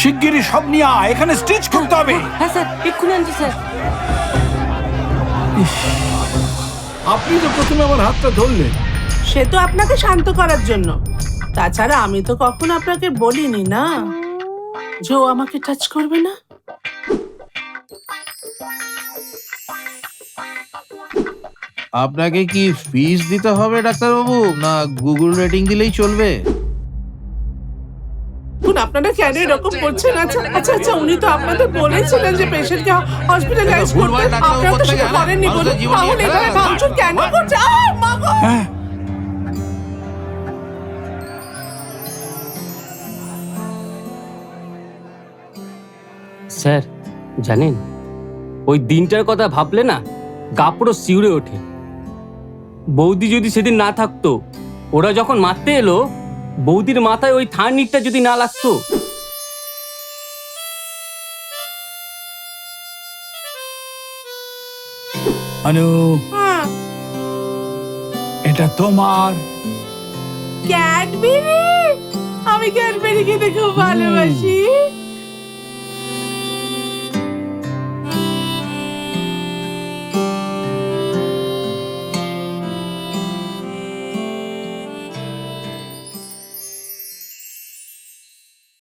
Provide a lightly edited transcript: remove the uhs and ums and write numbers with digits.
শিগগিরই সব নিয়ে আয়, এখানে স্টিচ করতে হবে। হ্যাঁ স্যার, এক্ষুনি আনছি স্যার। আপনি তো প্রথমে আমার হাতটা ধরলেন। সে তো আপনাকে শান্ত করার জন্য। তাছাড়া আমি তো কখনো আপনাকে বলিনি না যে ও আমাকে টাচ করবে না। আপনাকে কি ফিস দিতে হবে ডাক্তারবাবু, না গুগল রেটিং দিলেই চলবে? আপনারা কেন এরকম করছেন? আচ্ছা আচ্ছা আচ্ছা, উনি তো আপনাদের বলেছিলেন যে পেশেন্টকে হসপিটালাইজ করতে, আপনারা তো সেটা করেননি বলে। তাহলে এভাবে ভাঙচুর কেন করছে? মা গো! স্যার জানেন, ওই দিনটার কথা ভাবলে না গা পুরো শিউরে ওঠে। বৌদি যদি সেদিন না থাকতো, ওরা যখন মারতে এলো, বৌদির মাথায় ওই থার্নিটটা যদি না লাগতো। অনু, হ্যাঁ, এটা তোমার। ক্যাডবেরি। আমি ক্যাডবেরি খেতে খুব ভালোবাসি।